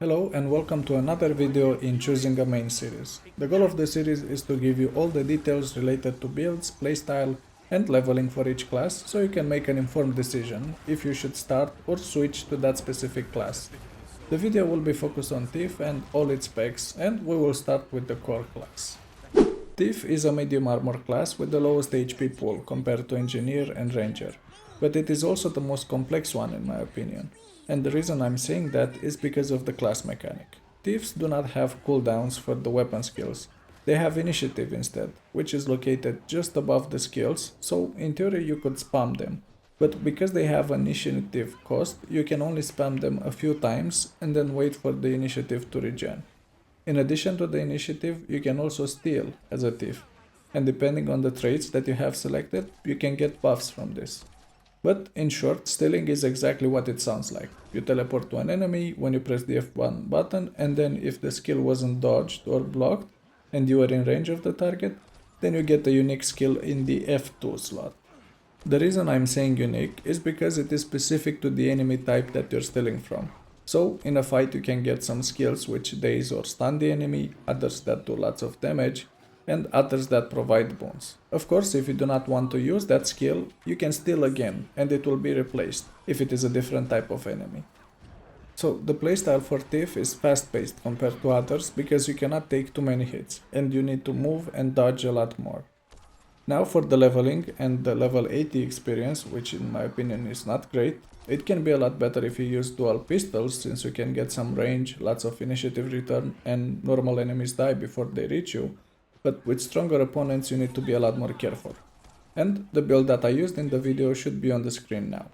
Hello and welcome to another video in choosing a main series. The goal of the series is to give you all the details related to builds, playstyle and leveling for each class, so you can make an informed decision if you should start or switch to that specific class. The video will be focused on Thief and all its specs, and we will start with the core class. Thief is a medium armor class with the lowest HP pool compared to Engineer and Ranger, but it is also the most complex one in my opinion. And the reason I'm saying that is because of the class mechanic. Thieves do not have cooldowns for the weapon skills. They have initiative instead, which is located just above the skills, so in theory you could spam them. But because they have an initiative cost, you can only spam them a few times and then wait for the initiative to regen. In addition to the initiative, you can also steal as a thief, and depending on the traits that you have selected, you can get buffs from this. But in short, stealing is exactly what it sounds like. You teleport to an enemy when you press the F1 button, and then if the skill wasn't dodged or blocked and you are in range of the target, then you get a unique skill in the F2 slot. The reason I'm saying unique is because it is specific to the enemy type that you're stealing from. So in a fight you can get some skills which daze or stun the enemy, others that do lots of damage, and others that provide boons. Of course, if you do not want to use that skill, you can steal again and it will be replaced if it is a different type of enemy. So the playstyle for Thief is fast paced compared to others because you cannot take too many hits and you need to move and dodge a lot more. Now for the leveling and the level 80 experience, which in my opinion is not great, it can be a lot better if you use dual pistols since you can get some range, lots of initiative return and normal enemies die before they reach you, but with stronger opponents you need to be a lot more careful. And the build that I used in the video should be on the screen now.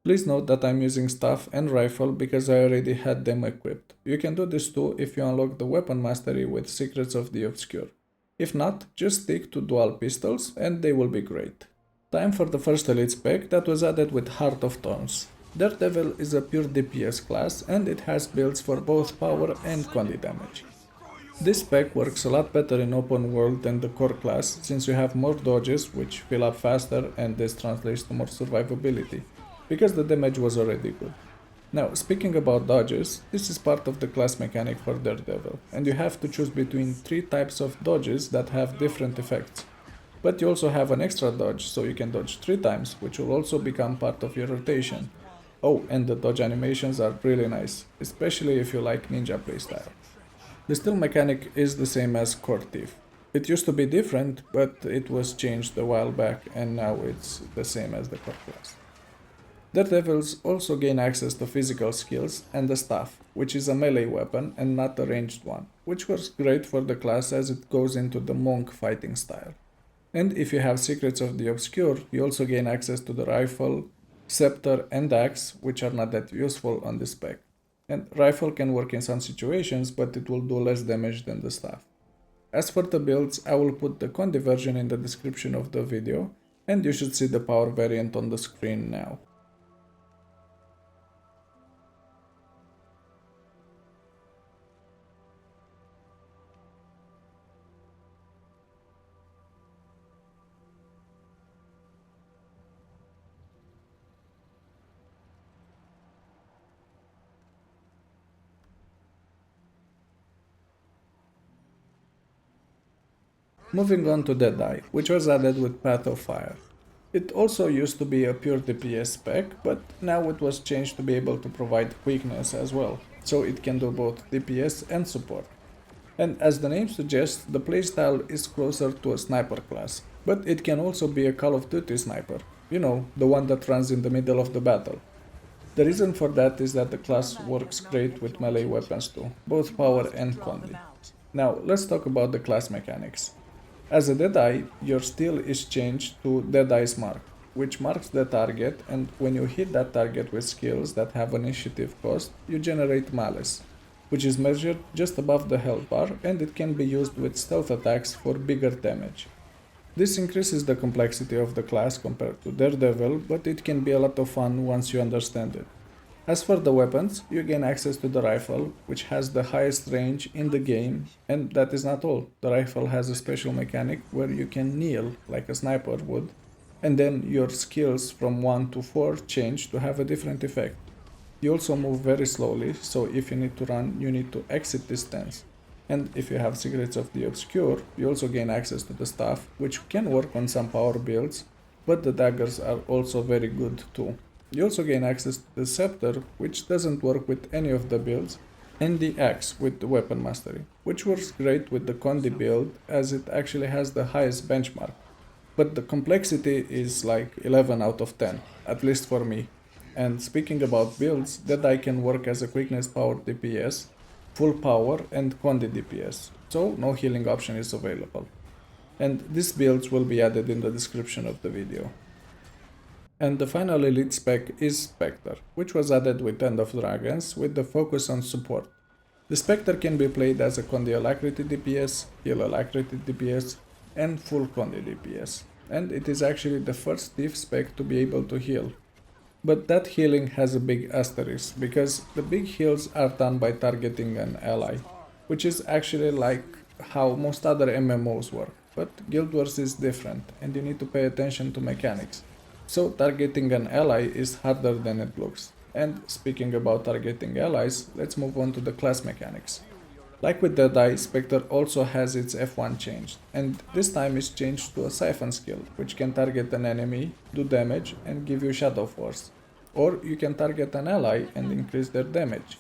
Please note that I'm using staff and rifle because I already had them equipped. You can do this too if you unlock the weapon mastery with Secrets of the Obscure. If not, just stick to dual pistols and they will be great. Time for the first elite spec that was added with Heart of Thorns. Daredevil is a pure DPS class and it has builds for both power and Condi damage. This spec works a lot better in open world than the core class since you have more dodges which fill up faster and this translates to more survivability, because the damage was already good. Now, speaking about dodges, this is part of the class mechanic for Daredevil, and you have to choose between 3 types of dodges that have different effects. But you also have an extra dodge, so you can dodge 3 times, which will also become part of your rotation. Oh, and the dodge animations are really nice, especially if you like ninja playstyle. The steal mechanic is the same as core Thief. It used to be different, but it was changed a while back, and now it's the same as the core class. Daredevils also gain access to physical skills and the staff, which is a melee weapon and not a ranged one, which works great for the class as it goes into the monk fighting style. And if you have Secrets of the Obscure, you also gain access to the rifle, scepter and axe, which are not that useful on this spec. And rifle can work in some situations, but it will do less damage than the staff. As for the builds, I will put the Condi version in the description of the video, and you should see the power variant on the screen now. Moving on to Deadeye, which was added with Path of Fire. It also used to be a pure DPS spec, but now it was changed to be able to provide quickness as well, so it can do both DPS and support. And as the name suggests, the playstyle is closer to a sniper class, but it can also be a Call of Duty sniper, you know, the one that runs in the middle of the battle. The reason for that is that the class works great with melee weapons too, both power and Condi. Now let's talk about the class mechanics. As a Deadeye, your steal is changed to Deadeye's Mark, which marks the target, and when you hit that target with skills that have an initiative cost, you generate Malice, which is measured just above the health bar and it can be used with stealth attacks for bigger damage. This increases the complexity of the class compared to Daredevil, but it can be a lot of fun once you understand it. As for the weapons, you gain access to the rifle, which has the highest range in the game, and that is not all. The rifle has a special mechanic where you can kneel like a sniper would, and then your skills from 1 to 4 change to have a different effect. You also move very slowly, so if you need to run, you need to exit this stance. And if you have Secrets of the Obscure, you also gain access to the staff, which can work on some power builds, but the daggers are also very good too. You also gain access to the Scepter, which doesn't work with any of the builds, and the Axe with the Weapon Mastery, which works great with the Condi build as it actually has the highest benchmark. But the complexity is like 11 out of 10, at least for me. And speaking about builds, Deadeye can work as a Quickness powered DPS, full power and Condi DPS, so no healing option is available. And these builds will be added in the description of the video. And the final elite spec is Specter, which was added with End of Dragons with the focus on support. The Specter can be played as a Condi Alacrity DPS, Heal Alacrity DPS, and full Condi DPS, and it is actually the first thief spec to be able to heal. But that healing has a big asterisk, because the big heals are done by targeting an ally, which is actually like how most other MMOs work, but Guild Wars is different and you need to pay attention to mechanics. So targeting an ally is harder than it looks. And speaking about targeting allies, let's move on to the class mechanics. Like with Deadeye, Specter also has its F1 changed, and this time is changed to a Siphon skill, which can target an enemy, do damage, and give you Shadow Force. Or you can target an ally and increase their damage.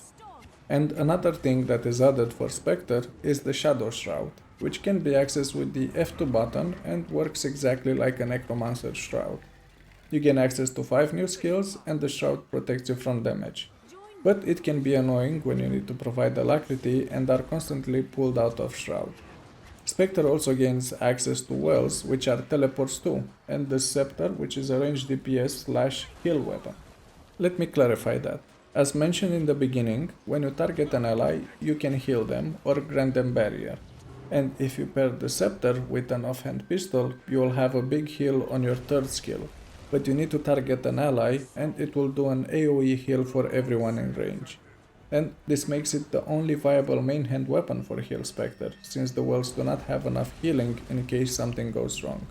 And another thing that is added for Specter is the Shadow Shroud, which can be accessed with the F2 button and works exactly like a Necromancer Shroud. You gain access to 5 new skills and the Shroud protects you from damage. But it can be annoying when you need to provide alacrity and are constantly pulled out of Shroud. Specter also gains access to wells, which are teleports too, and the Scepter, which is a ranged DPS/heal weapon. Let me clarify that. As mentioned in the beginning, when you target an ally, you can heal them or grant them barrier. And if you pair the Scepter with an offhand pistol, you will have a big heal on your third skill. But you need to target an ally and it will do an AoE heal for everyone in range. And this makes it the only viable main hand weapon for Heal Specter, since the wells do not have enough healing in case something goes wrong.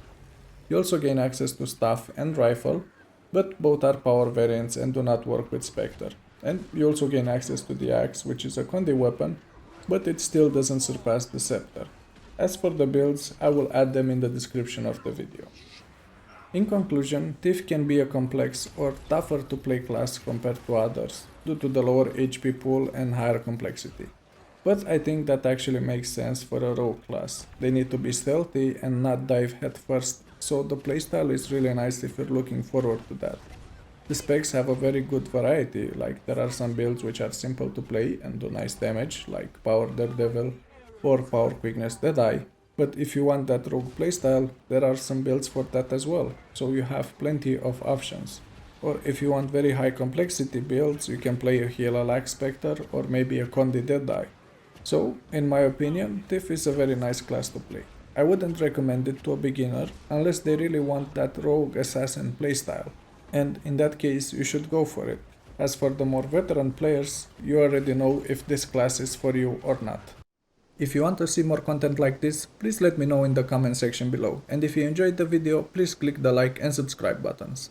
You also gain access to staff and rifle, but both are power variants and do not work with Specter. And you also gain access to the axe, which is a Condi weapon, but it still doesn't surpass the Scepter. As for the builds, I will add them in the description of the video. In conclusion, Thief can be a complex or tougher to play class compared to others, due to the lower HP pool and higher complexity. But I think that actually makes sense for a rogue class. They need to be stealthy and not dive head first, so the playstyle is really nice if you're looking forward to that. The specs have a very good variety, like there are some builds which are simple to play and do nice damage, like Power Daredevil or Power Quickness Deadeye. But if you want that rogue playstyle, there are some builds for that as well, so you have plenty of options. Or if you want very high complexity builds, you can play a Heal Alac Specter or maybe a Condi Deadeye. So, in my opinion, Thief is a very nice class to play. I wouldn't recommend it to a beginner unless they really want that rogue assassin playstyle, and in that case you should go for it. As for the more veteran players, you already know if this class is for you or not. If you want to see more content like this, please let me know in the comment section below, and if you enjoyed the video, please click the like and subscribe buttons.